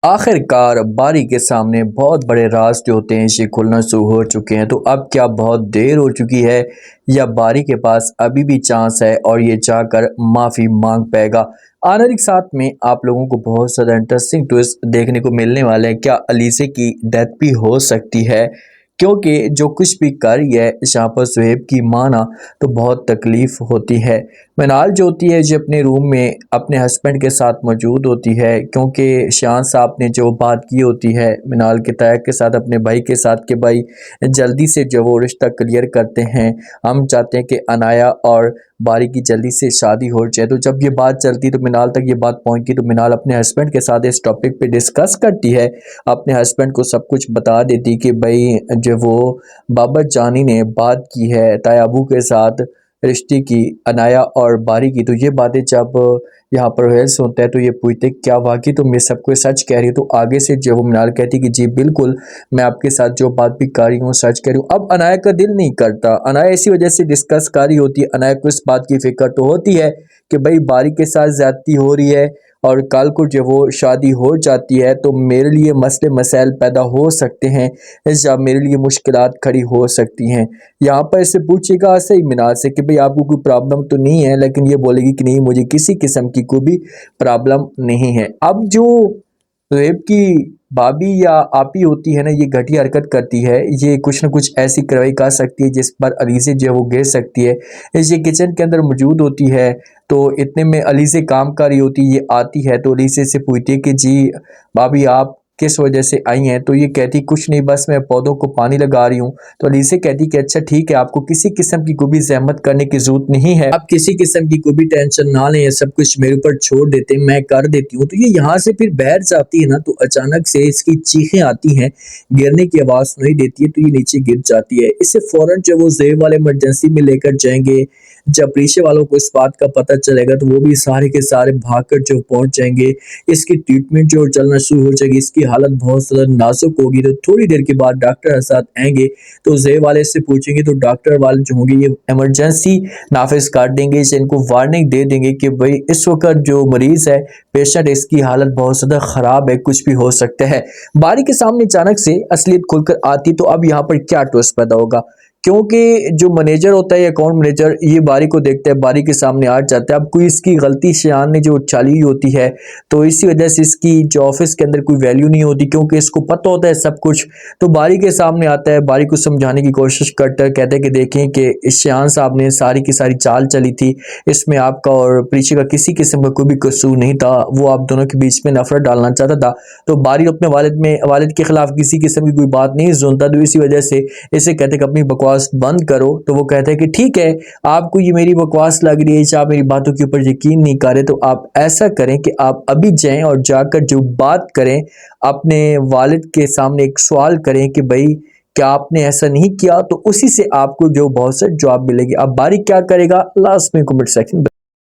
आखिरकार बारी के सामने बहुत बड़े राज जो होते हैं ये खुलना शुरू हो चुके हैं। तो अब क्या बहुत देर हो चुकी है या बारी के पास अभी भी चांस है और ये जाकर माफ़ी मांग पाएगा? आने वाले साथ में आप लोगों को बहुत ज़्यादा इंटरेस्टिंग ट्विस्ट देखने को मिलने वाले हैं। क्या अलीसे की डेथ भी हो सकती है? क्योंकि जो कुछ भी कर रही है यहाँ पर सुहेब की माना तो बहुत तकलीफ़ होती है। मिनाल जो होती है जो अपने रूम में अपने हस्बैंड के साथ मौजूद होती है, क्योंकि शान साहब ने जो बात की होती है मिनाल के तायक के साथ अपने भाई के साथ कि भाई जल्दी से जो वो रिश्ता क्लियर करते हैं, हम चाहते हैं कि अनाया और बारी की जल्दी से शादी हो जाए। तो जब ये बात चलती तो मिनाल तक ये बात पहुंचती तो मिनाल अपने हस्बैंड के साथ इस टॉपिक पे डिस्कस करती है, अपने हस्बैंड को सब कुछ बता देती कि भाई जो वो बाबा जानी ने बात की है तायाबू के साथ रिश्ते की, अनाया और बारी की। तो ये बातें जब यहाँ पर रोयल सुनता है तो ये पूछते क्या वाकई तुम ये सब कुछ सच कह रही हो? तो आगे से जो वो मिनाल कहती कि जी बिल्कुल, मैं आपके साथ जो बात भी कर रही हूँ सच कह रही हूँ। अब अनाया का दिल नहीं करता, अनाया इसी वजह से डिस्कस कर रही होती है। अनाया को इस बात की फिक्र तो होती है कि भाई बारी के साथ ज्यादती हो रही है और कल को जब वो शादी हो जाती है तो मेरे लिए मसले मसाइल पैदा हो सकते हैं या मेरे लिए मुश्किलात खड़ी हो सकती हैं। यहाँ पर इससे पूछेगा सही मिनाल से कि भाई आपको कोई प्रॉब्लम तो नहीं है, लेकिन ये बोलेगी कि नहीं मुझे किसी किस्म की कोई भी प्रॉब्लम नहीं है। अब जो रेप की भाभी या आपी होती है ना, ये घटिया हरकत करती है, ये कुछ ना कुछ ऐसी कार्रवाई कर सकती है जिस पर अलीज़े जो है वो गिर सकती है। ये किचन के अंदर मौजूद होती है तो इतने में अलीज़े काम कर रही होती है, ये आती है तो अलीज़े से पूछती है कि जी भाभी आप किस वजह से आई हैं? तो ये कहती कुछ नहीं, बस मैं पौधों को पानी लगा रही हूँ। तो अलीज़े कहती कि अच्छा ठीक है, आपको किसी किस्म की कोई भी ज़हमत करने की ज़रूरत नहीं है, आप किसी किस्म की कोई भी टेंशन ना लें, ये सब कुछ मेरे ऊपर छोड़ देते हैं, मैं कर देती हूँ। तो ये यहाँ से फिर बाहर जाती है ना तो अचानक से इसकी चीखें आती हैं, गिरने की आवाज़ सुनाई देती है तो ये नीचे गिर जाती है। इससे फ़ौरन जब वो ज़ेब वाले इमरजेंसी में लेकर जाएंगे, जब रिश्ते वालों को इस बात का पता चलेगा तो वो भी सारे के सारे भागकर जो पहुंच जाएंगे, इसकी ट्रीटमेंट जो चलना शुरू हो जाएगी, इसकी हालत बहुत ज़्यादा नाजुक होगी। तो थोड़ी देर के बाद डॉक्टर साथ आएंगे तो ज़ेब वाले से पूछेंगे तो डॉक्टर वाले जो होंगे ये इमरजेंसी नाफिज कर देंगे, इसे इनको वार्निंग दे देंगे कि भाई इस वक्त जो मरीज़ है पेशेंट, इसकी हालत बहुत ज़्यादा ख़राब है, कुछ भी हो सकता है। बारी के सामने अचानक से असलियत खुलकर आती तो अब यहाँ पर क्या ट्विस्ट पैदा होगा, क्योंकि जो मैनेजर होता है अकाउंट मैनेजर ये बारी को देखता है, बारी के सामने आ जाता है। अब कोई इसकी गलती शान ने जो उछाली होती है तो इसी वजह से इसकी जो ऑफिस के अंदर कोई वैल्यू नहीं होती, क्योंकि इसको पता होता है सब कुछ। तो बारी के सामने आता है, बारी को समझाने की कोशिश करता है, कहते हैं कि देखें कि इस शान साहब ने सारी की सारी चाल चली थी, इसमें आपका और प्रीशा का किसी किस्म का कोई भी कसूर नहीं था, वो आप दोनों के बीच में नफरत डालना चाहता था। तो बारी अपने वालिद के खिलाफ किसी किस्म की कोई बात नहीं सुनता, तो इसी वजह से इसे कहते कि अपनी बकवास बंद करो। तो वो कहते हैं कि ठीक है, आपको ये मेरी बकवास लग रही है, आप मेरी बातों के ऊपर यकीन नहीं कर रहे, तो आप ऐसा करें कि आप अभी जाएं और जाकर जो बात करें अपने वालिद के सामने, एक सवाल करें कि भाई क्या आपने ऐसा नहीं किया, तो उसी से आपको जो बहुत से जवाब मिलेगी। अब बारी क्या करेगा लास्ट में कमेंट सेक्शन